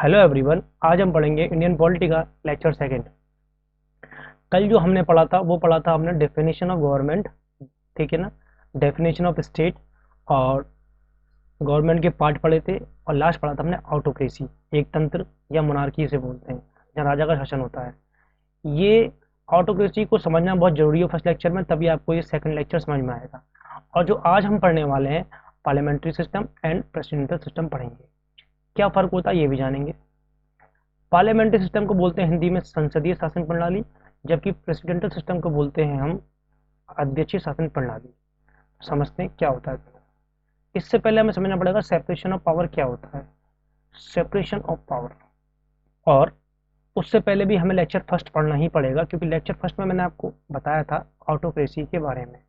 Hello everyone, आज हम पढ़ेंगे इंडियन पॉलिटी का लेक्चर सेकंड। कल जो हमने पढ़ा था वो पढ़ा था हमने डेफिनेशन ऑफ गवर्नमेंट, ठीक है ना। डेफिनेशन ऑफ स्टेट और गवर्नमेंट के पार्ट पढ़े थे। और लास्ट पढ़ा था हमने ऑटोक्रेसी, एक तंत्र या मोनार्की से बोलते हैं, जहाँ राजा का शासन होता है। ये ऑटोक्रेसी को समझना बहुत जरूरी है फर्स्ट लेक्चर में, तभी आपको ये सेकंड लेक्चर समझ में आएगा। और जो आज हम पढ़ने वाले हैं parliamentary system and presidential system पढ़ेंगे। क्या फर्क होता है ये भी जानेंगे। पार्लियामेंट्री सिस्टम को बोलते हैं हिंदी में संसदीय शासन प्रणाली, जबकि प्रेसिडेंशियल सिस्टम को बोलते हैं हम अध्यक्षीय शासन प्रणाली। समझते हैं क्या होता है। इससे पहले हमें समझना पड़ेगा सेपरेशन ऑफ पावर क्या होता है। सेपरेशन ऑफ पावर, और उससे पहले भी हमें लेक्चर फर्स्ट पढ़ना ही पड़ेगा, क्योंकि लेक्चर फर्स्ट में मैंने आपको बताया था ऑटोक्रेसी के बारे में।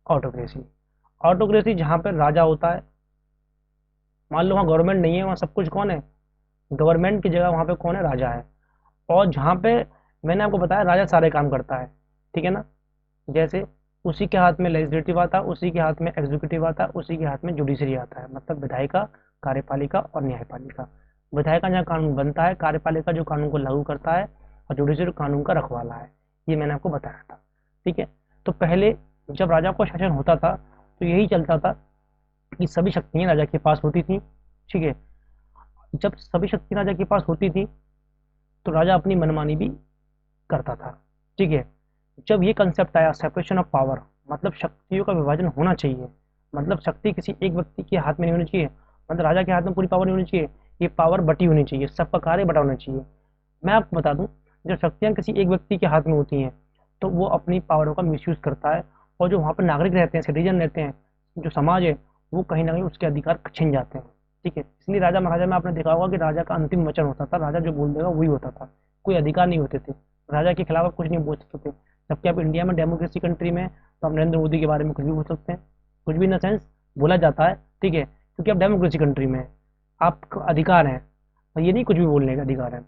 ऑटोक्रेसी ऑटोक्रेसी जहाँ पर राजा होता है, मान लो वहाँ गवर्नमेंट नहीं है, वहाँ सब कुछ कौन है, गवर्नमेंट की जगह वहाँ पे कौन है, राजा है। और जहाँ पे मैंने आपको बताया राजा सारे काम करता है, ठीक है ना। जैसे उसी के हाथ में लेजिस्लेटिव आता है, उसी के हाथ में एग्जीक्यूटिव आता है, उसी के हाथ में जुडिशरी आता है, मतलब विधायिका, कार्यपालिका और न्यायपालिका। विधायिका जहाँ कानून बनता है, कार्यपालिका जो कानून को लागू करता है, और जुडिशरी कानून का रखवाला है। ये मैंने आपको बताया था, ठीक है। तो पहले जब राजा को शासन होता था तो यही चलता था कि सभी शक्तियाँ राजा के पास होती थी, ठीक है। जब सभी शक्ति राजा के पास होती थी तो राजा अपनी मनमानी भी करता था, ठीक है। जब ये कंसेप्ट आया सेपरेशन ऑफ पावर, मतलब शक्तियों का विभाजन होना चाहिए, मतलब शक्ति किसी एक व्यक्ति के हाथ में नहीं होनी चाहिए, मतलब राजा के हाथ में पूरी पावर नहीं होनी चाहिए, ये पावर बटी होनी चाहिए, सबका कार्य बटा होना चाहिए। मैं आपको बता दूं, जब शक्तियां किसी एक व्यक्ति के हाथ में होती हैं तो वो अपनी पावरों का मिसयूज करता है, और जो वहाँ पर नागरिक रहते हैं, सिटीजन रहते हैं, जो समाज है, वो कहीं ना कहीं उसके अधिकार छीन जाते हैं, ठीक है। इसलिए राजा महाराजा में आपने देखा होगा कि राजा का अंतिम वचन होता था, राजा जो बोल देगा वही होता था, कोई अधिकार नहीं होते थे, राजा के खिलाफ आप कुछ नहीं बोल सकते थे। जबकि आप इंडिया में डेमोक्रेसी कंट्री में तो आप नरेंद्र मोदी के बारे में कुछ भी बोल सकते हैं, कुछ भी इन सेंस बोला जाता है, ठीक है, क्योंकि आप डेमोक्रेसी कंट्री में आपका अधिकार है, और ये नहीं कुछ भी बोलने का अधिकार है।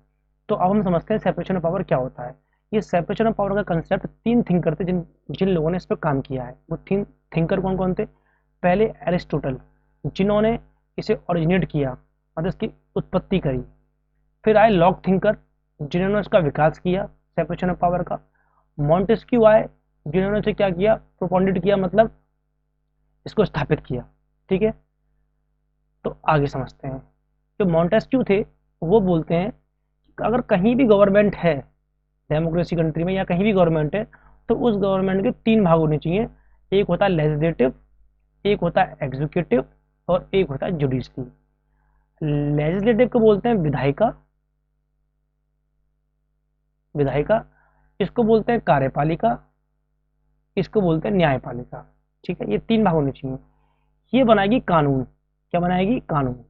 तो अब हम समझते हैं सेपरेशन ऑफ पावर क्या होता है। ये सेपरेशन ऑफ पावर का कंसेप्ट तीन थिंकर थे जिन जिन लोगों ने इस पर काम किया है। वो तीन थिंकर कौन कौन थे। पहले एरिस्टोटल, जिन्होंने इसे ओरिजिनेट किया, मतलब इसकी उत्पत्ति करी। फिर आए लॉक थिंकर, जिन्होंने इसका विकास किया सेपरेशन ऑफ पावर का। मॉन्टेस्क्यू आए, जिन्होंने इसे क्या किया, प्रोपोनेट किया, मतलब इसको स्थापित किया, ठीक है। तो आगे समझते हैं। जो मॉन्टेस्क्यू थे वो बोलते हैं कि अगर कहीं भी गवर्नमेंट है डेमोक्रेसी कंट्री में, या कहीं भी गवर्नमेंट है, तो उस गवर्नमेंट के तीन भाग होने चाहिए। एक होता है लेजिस्लेटिव, एक होता है एग्जीक्यूटिव, और एक होता है जुडिशरी। लेजिस्लेटिव को बोलते हैं विधायिका, विधायिका इसको बोलते हैं कार्यपालिका, इसको बोलते हैं न्यायपालिका, ठीक है। ये तीन भाग होने चाहिए। ये बनाएगी कानून, क्या बनाएगी, कानून,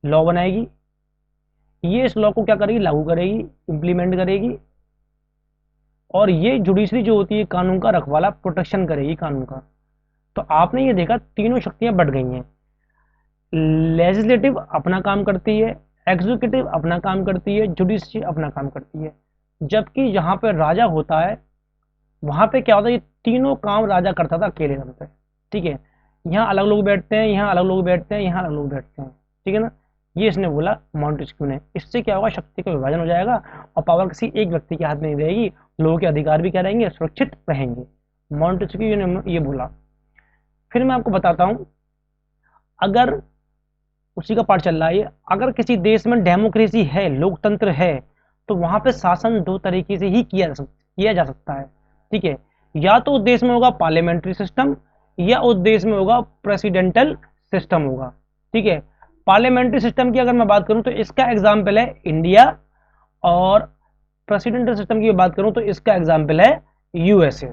लॉ बनाएगी। ये इस लॉ को क्या करेगी, लागू करेगी, इंप्लीमेंट करेगी। और ये जुडिशरी जो होती है कानून का रखवाला, प्रोटेक्शन करेगी कानून का। तो आपने ये देखा तीनों शक्तियां बढ़ गई हैं। लेजिस्लेटिव अपना काम करती है, एग्जीक्यूटिव अपना काम करती है, जुडिशरी अपना काम करती है। जबकि जहां पे राजा होता है वहां पे क्या होता है, ये तीनों काम राजा करता था अकेले दम पे, ठीक है। यहाँ अलग लोग बैठते हैं, यहाँ अलग लोग बैठते हैं, यहाँ अलग लोग बैठते हैं, ठीक है ना। ये इसने बोला मॉन्टेस्क्यू ने। इससे क्या होगा, शक्ति का विभाजन हो जाएगा और पावर किसी एक व्यक्ति के हाथ में नहीं रहेगी, लोगों के अधिकार भी क्या रहेंगे, सुरक्षित रहेंगे। मॉन्टेस्क्यू ने ये बोला। फिर मैं आपको बताता हूँ, अगर उसी का पार्ट चल रहा है ये, अगर किसी देश में डेमोक्रेसी है, लोकतंत्र है, तो वहां पे शासन दो तरीके से ही किया जा सकता है, ठीक है। या तो उस देश में होगा पार्लियामेंट्री सिस्टम, या उस देश में होगा प्रेसिडेंटल सिस्टम होगा, ठीक है। पार्लियामेंट्री सिस्टम की अगर मैं बात करूं तो इसका एग्जाम्पल है इंडिया, और प्रेसिडेंटल सिस्टम की बात करूं तो इसका एग्जाम्पल है यूएसए,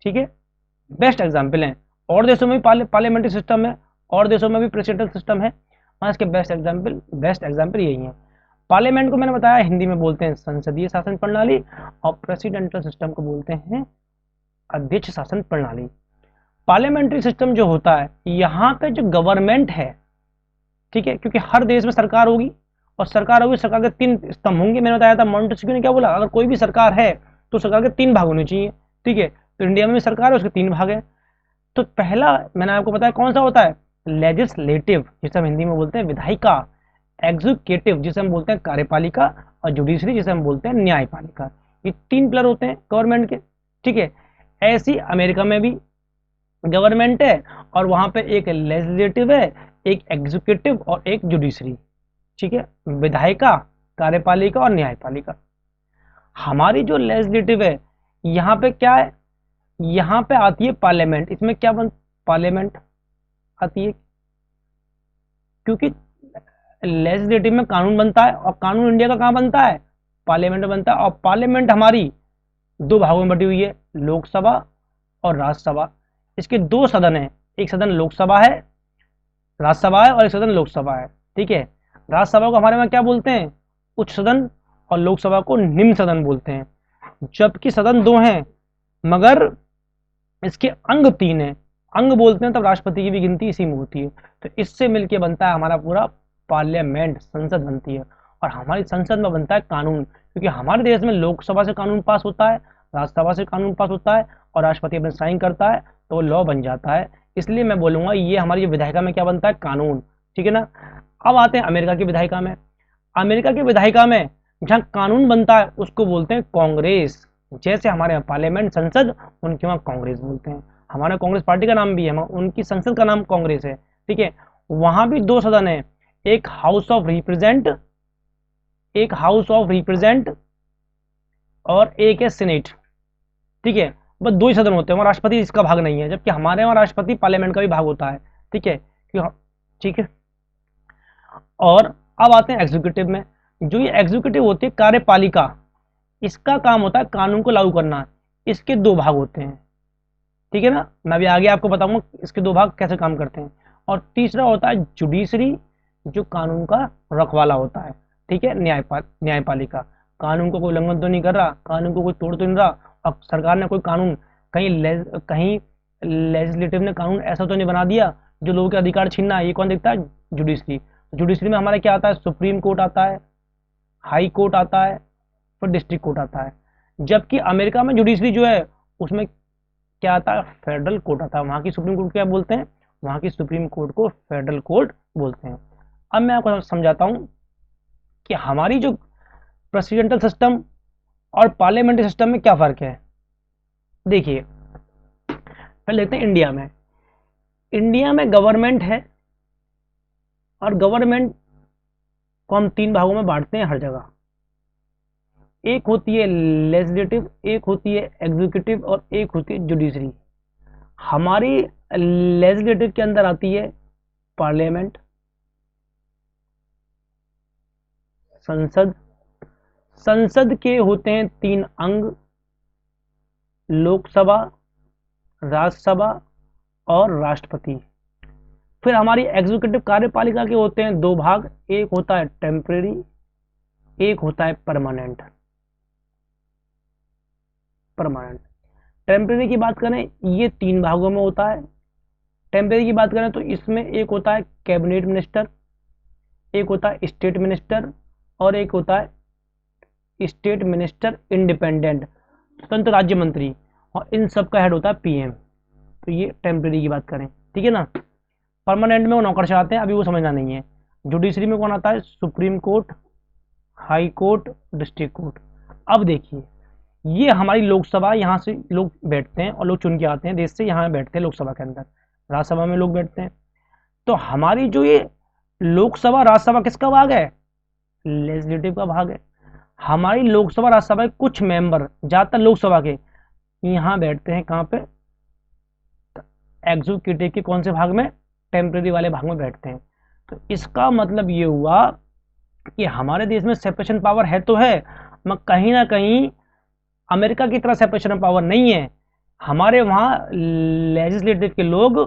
ठीक है। बेस्ट एग्जाम्पल है। और देशों में भी पार्लियामेंट्री सिस्टम है, और देशों में भी प्रेसिडेंटल सिस्टम है, और इसके बेस्ट एग्जाम्पल यही है। पार्लियामेंट को मैंने बताया हिंदी में बोलते हैं संसदीय शासन प्रणाली, और प्रेसिडेंटल सिस्टम को बोलते हैं अध्यक्ष शासन प्रणाली। पार्लियामेंट्री सिस्टम जो होता है, यहाँ पे जो गवर्नमेंट है, ठीक है, क्योंकि हर देश में सरकार होगी, और सरकार होगी, सरकार के तीन स्तंभ होंगे। मैंने बताया था मॉन्टेस्क्यू ने क्या बोला, अगर कोई भी सरकार है तो सरकार के तीन भाग होने चाहिए, ठीक है। तो इंडिया में भी सरकार है, उसके तीन भाग है। तो पहला मैंने आपको बताया कौन सा होता है, लेजिस्लेटिव जिसे हम हिंदी में बोलते हैं विधायिका, एग्जीक्यूटिव जिसे हम बोलते हैं कार्यपालिका, और जुडिशरी जिसे हम बोलते हैं न्यायपालिका। ये 3 पिलर होते हैं गवर्नमेंट के, ठीक है। ऐसी अमेरिका में भी गवर्नमेंट है और वहां पे एक लेजिस्लेटिव है, एक एग्जीक्यूटिव और एक जुडिशरी, ठीक है, विधायिका, कार्यपालिका और न्यायपालिका। हमारी जो लेजिस्लेटिव है यहाँ पे क्या है, यहाँ पे आती है पार्लियामेंट। इसमें क्या पार्लियामेंट आती है, क्योंकि लेजिस्लेटिव में कानून बनता है और कानून इंडिया का कहाँ बनता है, पार्लियामेंट में बनता है। और पार्लियामेंट हमारी 2 भागों में बटी हुई है, लोकसभा और राज्यसभा। इसके 2 सदन है, एक सदन लोकसभा है, राज्यसभा है, और एक सदन लोकसभा है, ठीक है। राज्यसभा को हमारे में क्या बोलते हैं, उच्च सदन, और लोकसभा को निम्न सदन बोलते हैं। जबकि सदन 2 हैं मगर इसके अंग 3 हैं। अंग बोलते हैं तब राष्ट्रपति की भी गिनती इसी में होती है। तो इससे मिलके बनता है हमारा पूरा पार्लियामेंट, संसद बनती है। और हमारी संसद में बनता है कानून, क्योंकि हमारे देश में लोकसभा से कानून पास होता है, राज्यसभा से कानून पास होता है, और राष्ट्रपति अपने साइन करता है तो लॉ बन जाता है। इसलिए मैं बोलूंगा ये हमारी विधायिका में क्या बनता है, कानून, ठीक है ना। अब आते हैं अमेरिका की विधायिका में। अमेरिका की विधायिका में जहाँ कानून बनता है उसको बोलते हैं कांग्रेस। जैसे हमारे यहाँ पार्लियामेंट, संसद, उनके वहाँ कांग्रेस बोलते हैं। हमारा कांग्रेस पार्टी का नाम भी है, उनकी संसद का नाम कांग्रेस है, ठीक है। वहां भी 2 सदन है, एक हाउस ऑफ रिप्रेजेंट और एक है सीनेट, ठीक है। बस 2 ही सदन होते हैं, वहाँ राष्ट्रपति इसका भाग नहीं है, जबकि हमारे वहाँ राष्ट्रपति पार्लियामेंट का भी भाग होता है, ठीक है, ठीक है। और अब आते हैं एग्जीक्यूटिव में। जो ये एग्जीक्यूटिव होती है कार्यपालिका, इसका काम होता है कानून को लागू करना। इसके 2 भाग होते हैं, ठीक है ना। मैं अभी आगे आपको बताऊंगा इसके 2 भाग कैसे काम करते हैं। और तीसरा होता है जुडिशरी, जो कानून का रखवाला होता है, ठीक है, न्यायपालिका। कानून को कोई उल्लंघन तो नहीं कर रहा, कानून को कोई तोड़ तो नहीं रहा, और सरकार ने कोई कानून कहीं लेजिस्लेटिव ने कानून ऐसा तो नहीं बना दिया जो लोगों के अधिकार छीनना है। ये कौन देखता है, जुडिशरी। जुडिशरी में हमारा क्या आता है, सुप्रीम कोर्ट आता है, हाई कोर्ट आता है, फिर डिस्ट्रिक्ट कोर्ट आता है। जबकि अमेरिका में जुडिशरी जो है उसमें क्या आता है, फेडरल कोर्ट आता है। वहां की सुप्रीम कोर्ट क्या बोलते हैं, वहां की सुप्रीम कोर्ट को फेडरल कोर्ट बोलते हैं। अब मैं आपको समझाता हूं कि हमारी जो प्रेसिडेंटल सिस्टम और पार्लियामेंट्री सिस्टम में क्या फर्क है। देखिए, पहले देखते हैं इंडिया में। इंडिया में गवर्नमेंट है, और गवर्नमेंट को हम 3 भागों में बांटते हैं हर जगह। एक होती है लेजिस्लेटिव, एक होती है एग्जीक्यूटिव, और एक होती है जुडिशरी। हमारी लेजिस्लेटिव के अंदर आती है पार्लियामेंट, संसद। संसद के होते हैं 3 अंग, लोकसभा, राज्यसभा और राष्ट्रपति। फिर हमारी एग्जीक्यूटिव कार्यपालिका के होते हैं 2 भाग, एक होता है टेम्परेरी, एक होता है परमानेंट। टेम्परेरी की बात करें ये 3 भागों में होता है। टेम्परेरी की बात करें तो इसमें एक होता है कैबिनेट मिनिस्टर, एक होता है स्टेट मिनिस्टर, और एक होता है स्टेट मिनिस्टर इंडिपेंडेंट, स्वतंत्र राज्य मंत्री, और इन सब का हेड होता है पीएम। तो ये टेम्परेरी की बात करें, ठीक है ना। परमानेंट में वो नौकरशाह आते हैं, अभी वो समझना नहीं है। जुडिशरी में कौन आता है, supreme court, high court, district court. अब देखिए, ये हमारी लोकसभा, यहाँ से लोग बैठते हैं और लोग चुन के आते हैं देश से, यहाँ बैठते हैं लोकसभा के अंदर, राज्यसभा में लोग बैठते हैं। तो हमारी जो ये लोकसभा राज्यसभा किसका भाग है, लेजिस्लेटिव का भाग है। हमारी लोकसभा राज्यसभा के कुछ मेंबर, ज्यादातर लोकसभा के, यहाँ बैठते हैं कहाँ पे, एग्जीक्यूटिव के कौन से भाग में, टेम्परेरी वाले भाग में बैठते हैं। तो इसका मतलब ये हुआ कि हमारे देश में सेपरेशन पावर है तो है, मगर कहीं ना कहीं अमेरिका की तरह सेपरेशन पावर नहीं है। हमारे वहाँ लेजिस्लेटिव के लोग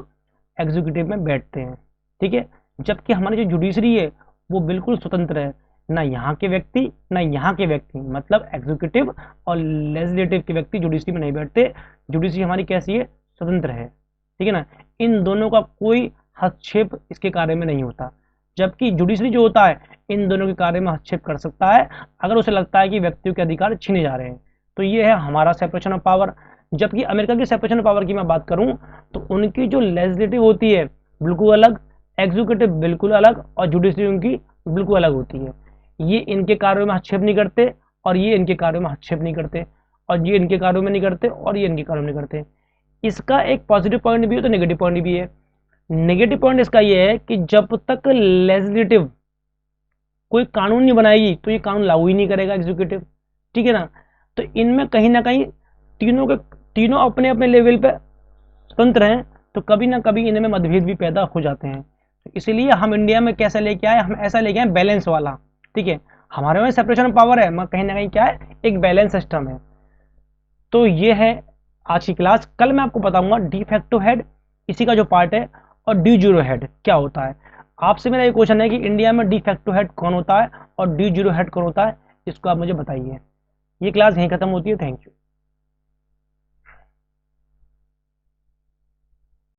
एग्जीक्यूटिव में बैठते हैं, ठीक है। जबकि हमारी जो जुडिशरी है वो बिल्कुल स्वतंत्र है, ना यहाँ के व्यक्ति ना यहाँ के व्यक्ति, मतलब एग्जीक्यूटिव और लेजिस्लेटिव के व्यक्ति जुडिशरी में नहीं बैठते। जुडिशरी हमारी कैसी है, स्वतंत्र है, ठीक है ना। इन दोनों का कोई हस्तक्षेप इसके कार्य में नहीं होता। जबकि जुडिशरी जो होता है इन दोनों के कार्य में हस्तक्षेप कर सकता है अगर उसे लगता है कि व्यक्तियों के अधिकार छीने जा रहे हैं। तो ये है हमारा सेपरेशन ऑफ पावर। जबकि अमेरिका की सेपरेशन ऑफ पावर की मैं बात करूं तो उनकी जो लेजिस्लेटिव होती है बिल्कुल अलग, एग्जीक्यूटिव बिल्कुल अलग और जुडिशरी उनकी बिल्कुल अलग होती है। ये इनके कार्यों में हस्तक्षेप नहीं करते और ये इनके कार्यों में हस्तक्षेप नहीं करते, और ये इनके कार्यों में नहीं करते और ये इनके कार्यों में नहीं करते। इसका एक पॉजिटिव पॉइंट भी है तो नेगेटिव पॉइंट भी है। नेगेटिव पॉइंट इसका ये है कि जब तक लेजिस्लेटिव कोई कानून नहीं बनाएगी तो ये कानून लागू ही नहीं करेगा एग्जीक्यूटिव, ठीक है ना। तो इनमें कहीं ना कहीं तीनों अपने अपने लेवल पे स्वतंत्र हैं, तो कभी ना कभी इनमें मतभेद भी पैदा हो जाते हैं। तो इसीलिए हम इंडिया में कैसा लेके आए, हम ऐसा लेके आए बैलेंस वाला, ठीक है। हमारे में सेपरेशन ऑफ पावर है, मगर कहीं ना कहीं क्या है, एक बैलेंस सिस्टम है। तो ये है आज की क्लास। कल मैं आपको बताऊंगा डी फैक्टो हेड, इसी का जो पार्ट है, और डी जीरो हेड क्या होता है। आपसे मेरा ये क्वेश्चन है कि इंडिया में डी फैक्टो हेड कौन होता है और डी जीरो हेड कौन होता है, इसको आप मुझे बताइए। ये क्लास यहीं खत्म होती है। Thank you.